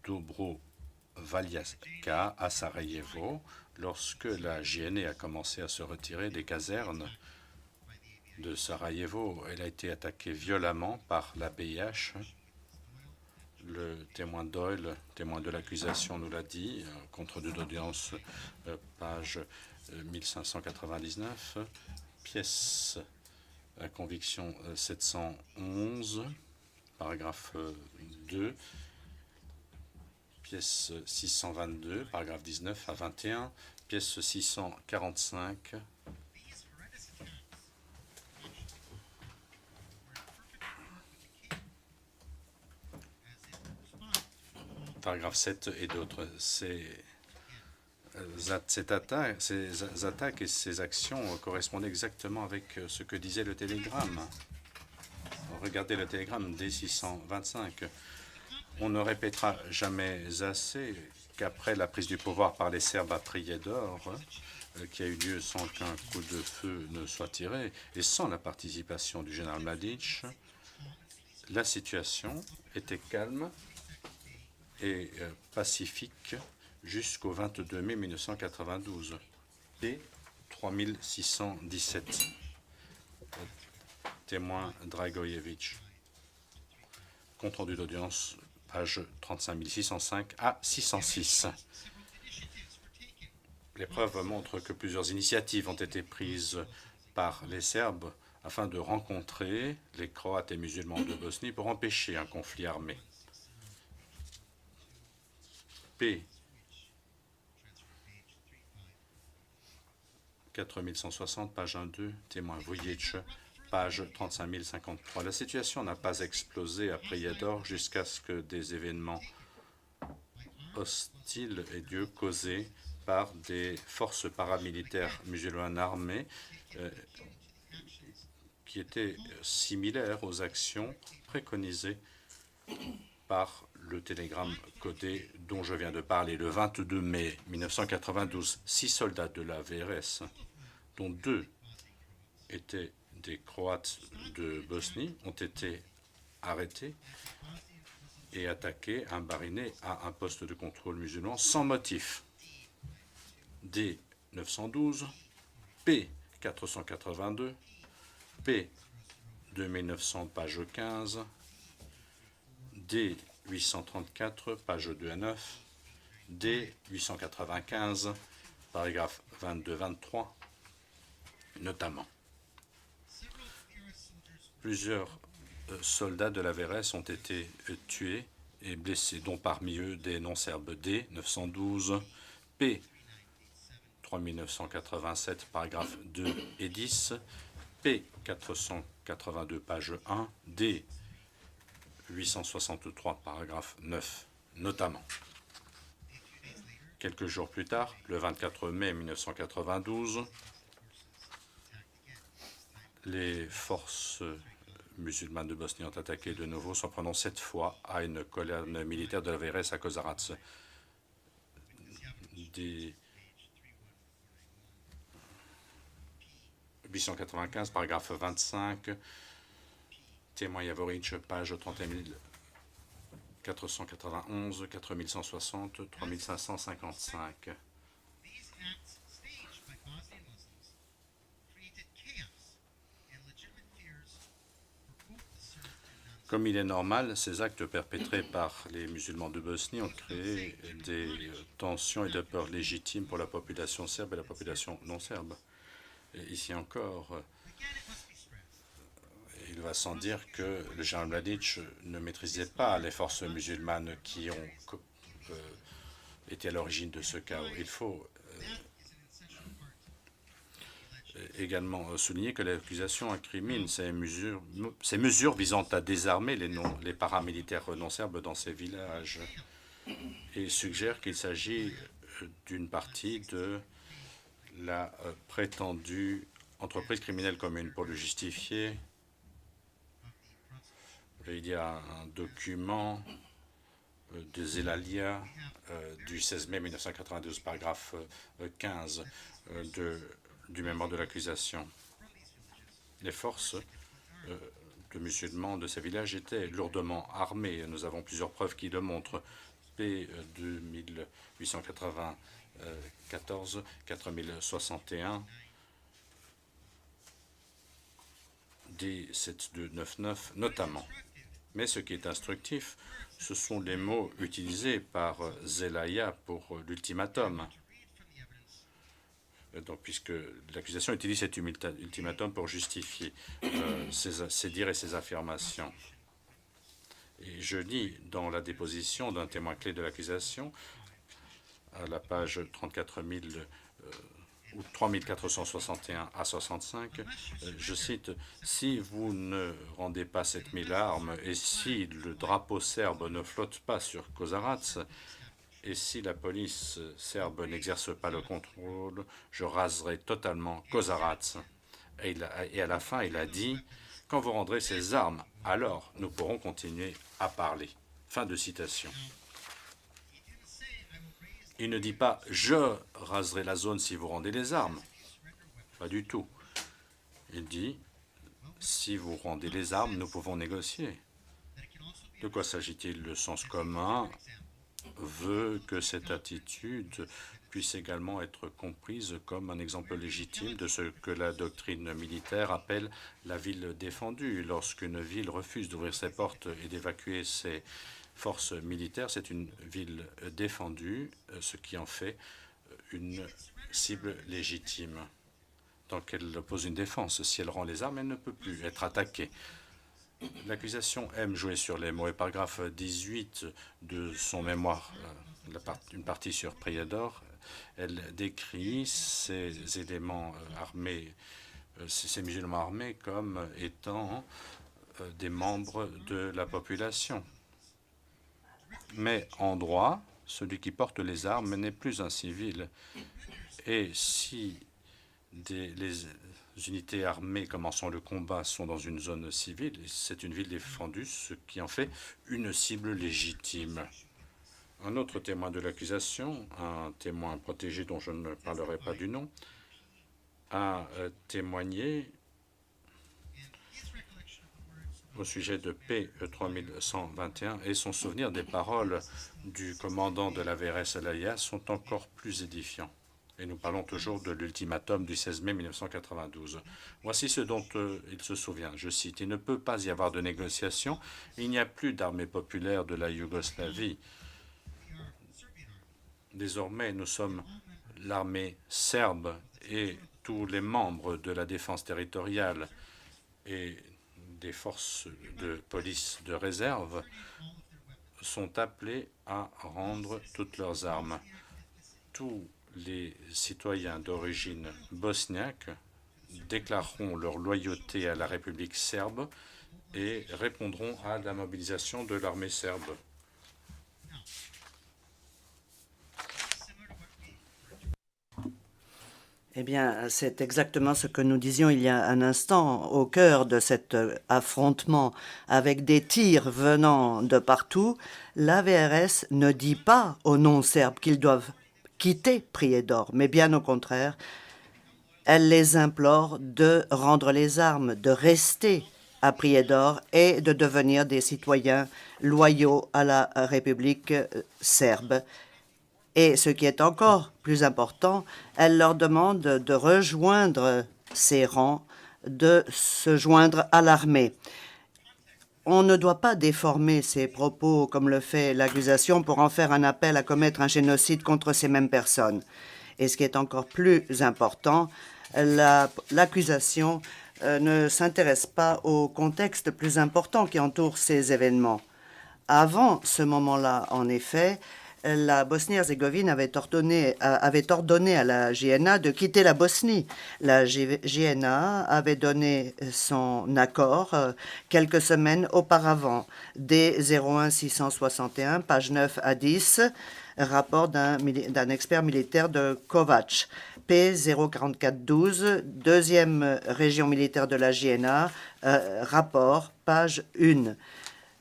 Dobrovaljačka à Sarajevo, lorsque la JNA a commencé à se retirer des casernes de Sarajevo. Elle a été attaquée violemment par la BIH. Le témoin Doyle, témoin de l'accusation, nous l'a dit, compte rendu d'audience, page 1599, pièce à conviction 711, paragraphe 2, pièce 622, paragraphe 19 à 21, pièce 645, paragraphe 7 et d'autres. Ces attaques et ces actions correspondaient exactement avec ce que disait le télégramme. Regardez le télégramme D625. On ne répétera jamais assez qu'après la prise du pouvoir par les Serbes à Prijedor, qui a eu lieu sans qu'un coup de feu ne soit tiré et sans la participation du général Mladic, la situation était calme et pacifique jusqu'au 22 mai 1992. Et 3617. Témoin Dragojevic. Compte rendu d'audience, page 35605 à 606. Les preuves montrent que plusieurs initiatives ont été prises par les Serbes afin de rencontrer les Croates et musulmans de Bosnie pour empêcher un conflit armé. P. 4160, page 1-2, témoin Vujic, page 35053. La situation n'a pas explosé à Prijedor jusqu'à ce que des événements hostiles aient lieu causés par des forces paramilitaires musulmanes armées qui étaient similaires aux actions préconisées par le télégramme codé dont je viens de parler. Le 22 mai 1992, 6 soldats de la VRS, dont 2 étaient des Croates de Bosnie, ont été arrêtés et attaqués un barillet à un poste de contrôle musulman sans motif. D 912, P 482, P 2900, page 15, D 834, page 2 à 9, D 895, paragraphe 22-23, notamment. Plusieurs soldats de la VRS ont été tués et blessés, dont parmi eux des non-serbes. D 912, P 3987, paragraphes 2 et 10, P 482, page 1, D 863, paragraphe 9, notamment. Quelques jours plus tard, le 24 mai 1992, les forces musulmanes de Bosnie ont attaqué de nouveau, s'en prenant cette fois à une colonne militaire de la VRS à Kozarac. Des 895, paragraphe 25, témoin Yavoric, page 31491, 4160, 3555. Comme il est normal, ces actes perpétrés par les musulmans de Bosnie ont créé des tensions et des peurs légitimes pour la population serbe et la population non serbe. Et ici encore, il va sans dire que le général Mladic ne maîtrisait pas les forces musulmanes qui ont été à l'origine de ce chaos. Il faut également souligner que l'accusation incrimine ces mesures visant à désarmer les paramilitaires non serbes dans ces villages et suggère qu'il s'agit d'une partie de la prétendue entreprise criminelle commune. Pour le justifier, il y a un document de Zelalia du 16 mai 1992, paragraphe 15 du mémoire de l'accusation. Les forces de musulmans de ces villages étaient lourdement armées. Nous avons plusieurs preuves qui le montrent. P 2894, 4061, D 7299 notamment. Mais ce qui est instructif, ce sont les mots utilisés par Zelaya pour l'ultimatum. Donc, puisque l'accusation utilise cet ultimatum pour justifier ses dires et ses affirmations. Et je lis dans la déposition d'un témoin clé de l'accusation, à la page 3461 à 65, je cite, « Si vous ne rendez pas 7000 armes et si le drapeau serbe ne flotte pas sur Kozarac, et si la police serbe n'exerce pas le contrôle, je raserai totalement Kozarac. » Et à la fin, il a dit, « Quand vous rendrez ces armes, alors nous pourrons continuer à parler. » Fin de citation. Il ne dit pas « Je raserai la zone si vous rendez les armes ». Pas du tout. Il dit « Si vous rendez les armes, nous pouvons négocier. » De quoi s'agit-il? Le sens commun veut que cette attitude puisse également être comprise comme un exemple légitime de ce que la doctrine militaire appelle la ville défendue. Lorsqu'une ville refuse d'ouvrir ses portes et d'évacuer ses forces militaires, c'est une ville défendue, ce qui en fait une cible légitime. Donc elle pose une défense. Si elle rend les armes, elle ne peut plus être attaquée. L'accusation aime jouer sur les mots. Et paragraphe 18 de son mémoire, une partie sur Prijedor, elle décrit ces éléments armés, ces musulmans armés comme étant des membres de la population. Mais en droit, celui qui porte les armes n'est plus un civil. Et si les unités armées commençant le combat sont dans une zone civile, c'est une ville défendue, ce qui en fait une cible légitime. Un autre témoin de l'accusation, un témoin protégé dont je ne parlerai pas du nom, a témoigné au sujet de P 3121 et son souvenir des paroles du commandant de la VRS Zelaya sont encore plus édifiants. Et nous parlons toujours de l'ultimatum du 16 mai 1992. Voici ce dont il se souvient. Je cite, « Il ne peut pas y avoir de négociation. Il n'y a plus d'armée populaire de la Yougoslavie. Désormais, nous sommes l'armée serbe et tous les membres de la défense territoriale et des forces de police de réserve sont appelés à rendre toutes leurs armes. Tous les citoyens d'origine bosniaque déclareront leur loyauté à la République serbe et répondront à la mobilisation de l'armée serbe. » Eh bien, c'est exactement ce que nous disions il y a un instant, au cœur de cet affrontement avec des tirs venant de partout. La VRS ne dit pas aux non-serbes qu'ils doivent quitter Prijedor, mais bien au contraire, elle les implore de rendre les armes, de rester à Prijedor et de devenir des citoyens loyaux à la République serbe. Et ce qui est encore plus important, elle leur demande de rejoindre ses rangs, de se joindre à l'armée. On ne doit pas déformer ces propos, comme le fait l'accusation, pour en faire un appel à commettre un génocide contre ces mêmes personnes. Et ce qui est encore plus important, l'accusation ne s'intéresse pas au contexte plus important qui entoure ces événements. Avant ce moment-là, en effet, la Bosnie-Herzégovine avait ordonné à la JNA de quitter la Bosnie. La JNA avait donné son accord quelques semaines auparavant. D01 661, page 9 à 10, rapport d'un expert militaire de Kovac. P04412, deuxième région militaire de la JNA, rapport, page 1.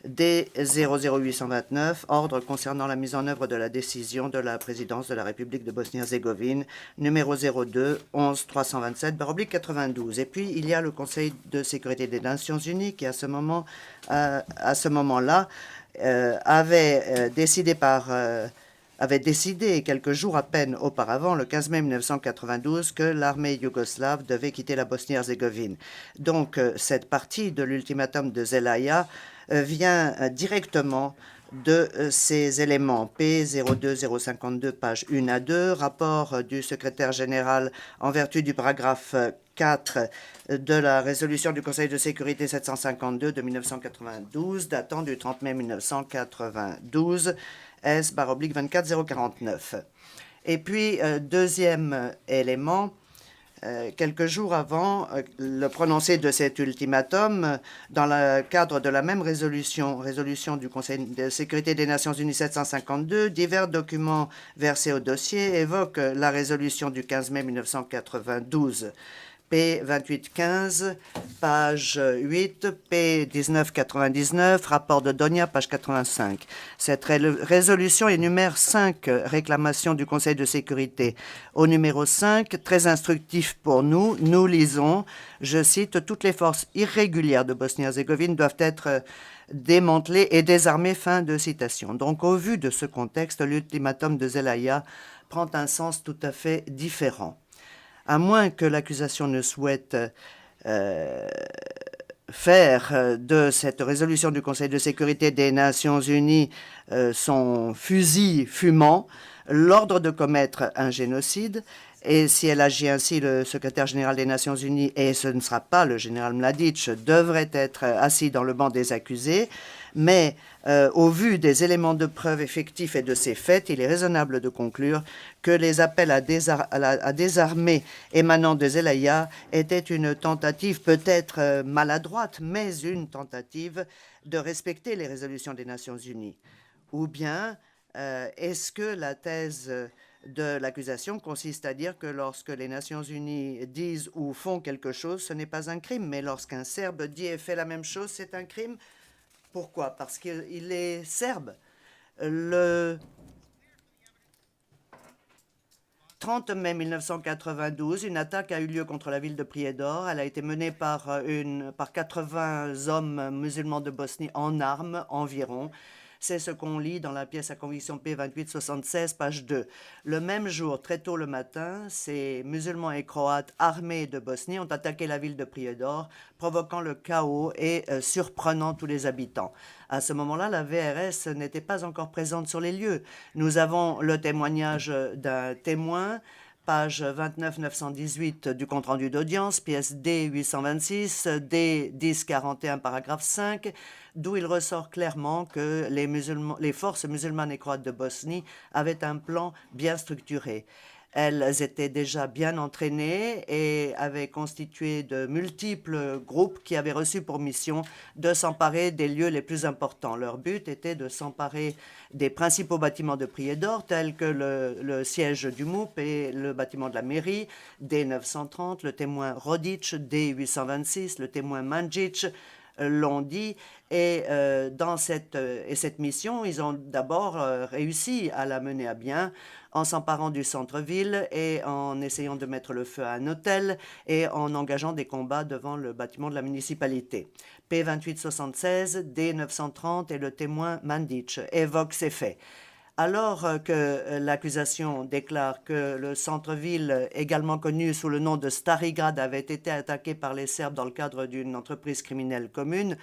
D00829, ordre concernant la mise en œuvre de la décision de la présidence de la République de Bosnie-Herzégovine, numéro 02 11 327, / 92. Et puis, il y a le Conseil de sécurité des Nations Unies qui, à ce moment-là, avait décidé quelques jours à peine auparavant, le 15 mai 1992, que l'armée yougoslave devait quitter la Bosnie-Herzégovine. Donc, cette partie de l'ultimatum de Zelaya vient directement de ces éléments. P02052, page 1 à 2, rapport du secrétaire général en vertu du paragraphe 4 de la résolution du Conseil de sécurité 752 de 1992, datant du 30 mai 1992, S/24049. Et puis, deuxième élément, quelques jours avant le prononcé de cet ultimatum, dans le cadre de la même résolution du Conseil de sécurité des Nations Unies 752, divers documents versés au dossier évoquent la résolution du 15 mai 1992. P2815, page 8, P1999, rapport de Donia, page 85. Cette résolution énumère 5 réclamations du Conseil de sécurité. Au numéro 5, très instructif pour nous, nous lisons, je cite, « Toutes les forces irrégulières de Bosnie-Herzégovine doivent être démantelées et désarmées », fin de citation. Donc, au vu de ce contexte, l'ultimatum de Zelaya prend un sens tout à fait différent. À moins que l'accusation ne souhaite faire de cette résolution du Conseil de sécurité des Nations Unies son fusil fumant, l'ordre de commettre un génocide. Et si elle agit ainsi, le secrétaire général des Nations Unies, et ce ne sera pas le général Mladic, devrait être assis dans le banc des accusés. Mais au vu des éléments de preuve effectifs et de ces faits, il est raisonnable de conclure que les appels à désarmer émanant de Zelaya étaient une tentative peut-être maladroite, mais une tentative de respecter les résolutions des Nations Unies. Ou bien est-ce que la thèse de l'accusation consiste à dire que lorsque les Nations Unies disent ou font quelque chose, ce n'est pas un crime, mais lorsqu'un Serbe dit et fait la même chose, c'est un crime? Pourquoi? Parce qu'il est serbe. Le 30 mai 1992, une attaque a eu lieu contre la ville de Prijedor. Elle a été menée par 80 hommes musulmans de Bosnie en armes environ. C'est ce qu'on lit dans la pièce à conviction P2876, page 2. Le même jour, très tôt le matin, ces musulmans et croates armés de Bosnie ont attaqué la ville de Prijedor, provoquant le chaos et surprenant tous les habitants. À ce moment-là, la VRS n'était pas encore présente sur les lieux. Nous avons le témoignage d'un témoin, page 29-918 du compte-rendu d'audience, pièce D826, D1041, paragraphe 5, d'où il ressort clairement que les forces musulmanes et croates de Bosnie avaient un plan bien structuré. Elles étaient déjà bien entraînées et avaient constitué de multiples groupes qui avaient reçu pour mission de s'emparer des lieux les plus importants. Leur but était de s'emparer des principaux bâtiments de Prijedor, tels que le siège du MUP et le bâtiment de la mairie, dès 930, le témoin Rodic, dès 826, le témoin Manjic, l'ont dit. Et dans cette mission, ils ont d'abord réussi à la mener à bien en s'emparant du centre-ville et en essayant de mettre le feu à un hôtel et en engageant des combats devant le bâtiment de la municipalité. P2876, D930 et le témoin Mandic évoquent ces faits. Alors que l'accusation déclare que le centre-ville, également connu sous le nom de Stari Grad, avait été attaqué par les Serbes dans le cadre d'une entreprise criminelle commune,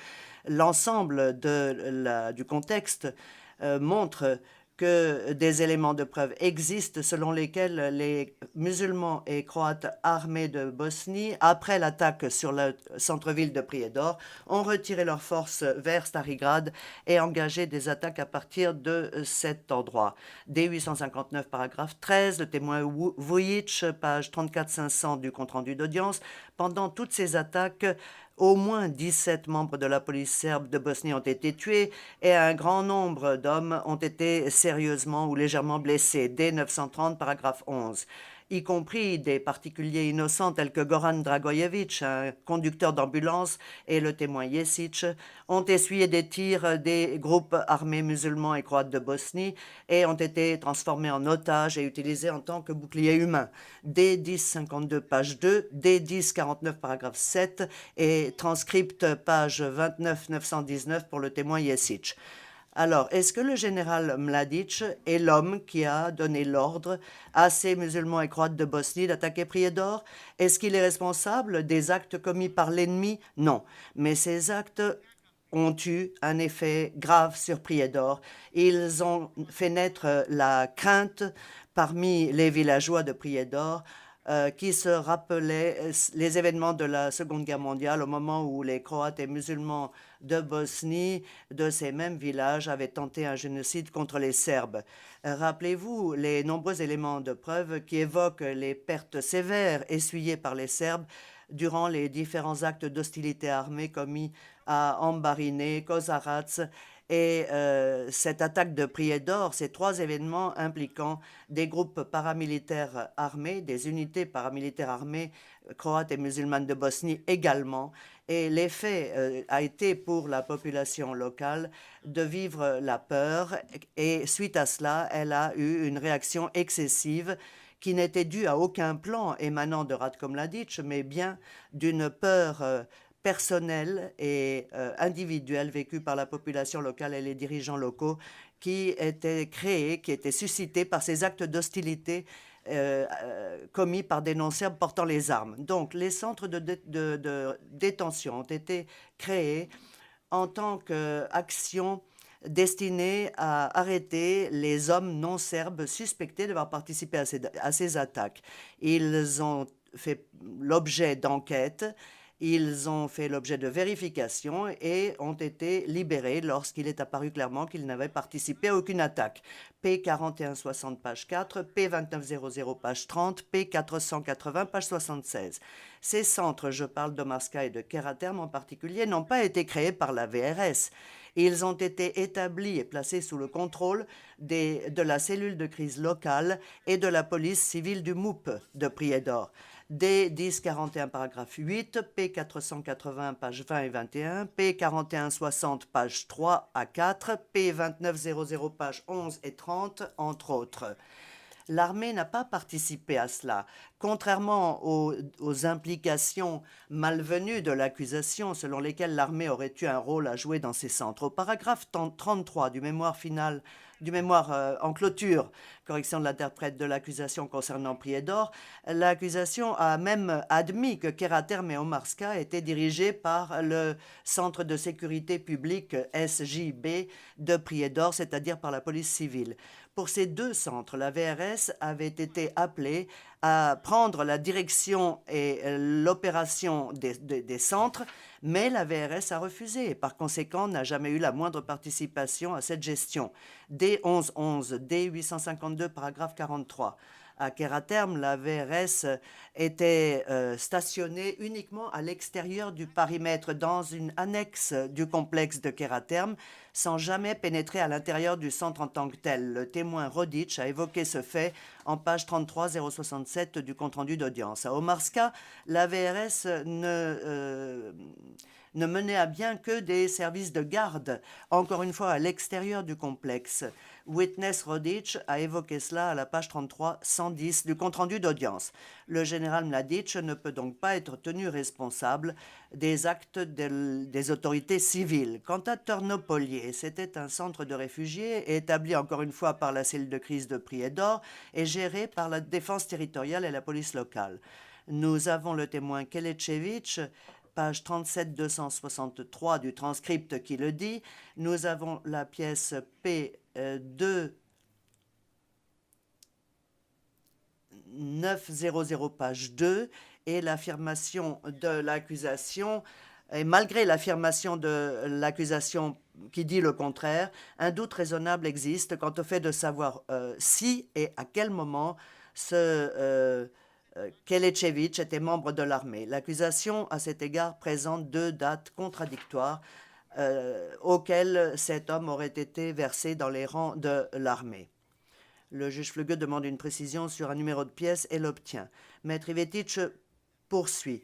l'ensemble du contexte montre que des éléments de preuve existent selon lesquels les musulmans et croates armés de Bosnie, après l'attaque sur le centre-ville de Prijedor, ont retiré leurs forces vers Stari Grad et engagé des attaques à partir de cet endroit. D859, paragraphe 13, le témoin Vujic, page 34-500 du compte-rendu d'audience. Pendant toutes ces attaques, au moins 17 membres de la police serbe de Bosnie ont été tués et un grand nombre d'hommes ont été sérieusement ou légèrement blessés. Dès 930, paragraphe 11. Y compris des particuliers innocents tels que Goran Dragojevic, un conducteur d'ambulance, et le témoin Jesic, ont essuyé des tirs des groupes armés musulmans et croates de Bosnie et ont été transformés en otages et utilisés en tant que boucliers humains. D1052, page 2, D1049, paragraphe 7 et transcript page 29-919 pour le témoin Jesic. Alors, est-ce que le général Mladic est l'homme qui a donné l'ordre à ces musulmans et croates de Bosnie d'attaquer Prijedor? Est-ce qu'il est responsable des actes commis par l'ennemi? Non. Mais ces actes ont eu un effet grave sur Prijedor. Ils ont fait naître la crainte parmi les villageois de Prijedor qui se rappelaient les événements de la Seconde Guerre mondiale au moment où les Croates et musulmans de Bosnie, de ces mêmes villages, avaient tenté un génocide contre les Serbes. Rappelez-vous les nombreux éléments de preuve qui évoquent les pertes sévères essuyées par les Serbes durant les différents actes d'hostilité armée commis à Ambarine, Kozarac et cette attaque de Prijedor, ces trois événements impliquant des groupes paramilitaires armés, des unités paramilitaires armées croates et musulmanes de Bosnie également. Et l'effet a été pour la population locale de vivre la peur et suite à cela, elle a eu une réaction excessive qui n'était due à aucun plan émanant de Ratko Mladic, mais bien d'une peur personnelle et individuelle vécue par la population locale et les dirigeants locaux qui était créée, qui était suscitée par ces actes d'hostilité commis par des non-serbes portant les armes. Donc, les centres de détention ont été créés en tant qu'action destinée à arrêter les hommes non-serbes suspectés d'avoir participé à ces attaques. Ils ont fait l'objet d'enquêtes. Ils ont fait l'objet de vérifications et ont été libérés lorsqu'il est apparu clairement qu'ils n'avaient participé à aucune attaque. P4160, page 4, P2900, page 30, P480, page 76. Ces centres, je parle d'Omarska et de Keraterm en particulier, n'ont pas été créés par la VRS. Ils ont été établis et placés sous le contrôle de la cellule de crise locale et de la police civile du MUP de Prijedor. D1041, paragraphe 8, P480, pages 20 et 21, P4160, pages 3 à 4, P2900, pages 11 et 30, entre autres. L'armée n'a pas participé à cela. Contrairement aux implications malvenues de l'accusation selon lesquelles l'armée aurait eu un rôle à jouer dans ces centres. Au paragraphe 33 du mémoire final, du mémoire en clôture, correction de l'interprète de l'accusation concernant Prijedor, l'accusation a même admis que Keraterm et Omarska étaient dirigés par le Centre de sécurité publique SJB de Prijedor, c'est-à-dire par la police civile. Pour ces deux centres, la VRS avait été appelée à prendre la direction et l'opération des centres, mais la VRS a refusé et par conséquent n'a jamais eu la moindre participation à cette gestion. D1111, D852, paragraphe 43. À Keraterme, la VRS était stationnée uniquement à l'extérieur du périmètre, dans une annexe du complexe de Keraterme, sans jamais pénétrer à l'intérieur du centre en tant que tel. Le témoin Rodic a évoqué ce fait en page 33-067 du compte-rendu d'audience. À Omarska, la VRS ne menait à bien que des services de garde, encore une fois à l'extérieur du complexe. Witness Rodic a évoqué cela à la page 33-110 du compte-rendu d'audience. Le général Mladic ne peut donc pas être tenu responsable des actes des autorités civiles. Quant à Ternopolier, c'était un centre de réfugiés établi encore une fois par la cellule de crise de Prijedor et géré par la défense territoriale et la police locale. Nous avons le témoin Kelechevich, page 37-263 du transcript qui le dit. Nous avons la pièce P2 900 page 2 et l'affirmation de l'accusation. Et malgré l'affirmation de l'accusation qui dit le contraire, un doute raisonnable existe quant au fait de savoir si et à quel moment Kelechevich était membre de l'armée. L'accusation, à cet égard, présente deux dates contradictoires auxquelles cet homme aurait été versé dans les rangs de l'armée. Le juge Flügge demande une précision sur un numéro de pièce et l'obtient. Maître Ivetic poursuit.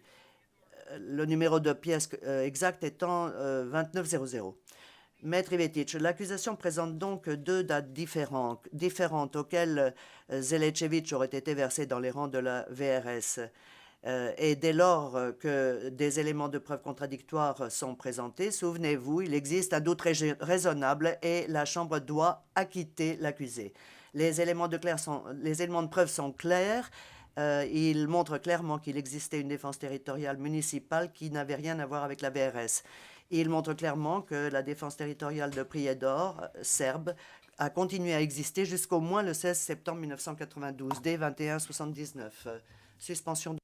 Le numéro de pièce exact étant 2900. Maître Ivetic, l'accusation présente donc deux dates différentes auxquelles Zelechevich aurait été versé dans les rangs de la VRS. Et dès lors que des éléments de preuve contradictoires sont présentés, souvenez-vous, il existe un doute raisonnable et la Chambre doit acquitter l'accusé. Les éléments de preuve sont clairs. Il montre clairement qu'il existait une défense territoriale municipale qui n'avait rien à voir avec la VRS. Il montre clairement que la défense territoriale de Prijedor, serbe, a continué à exister jusqu'au moins le 16 septembre 1992, dès 21 79. Suspension.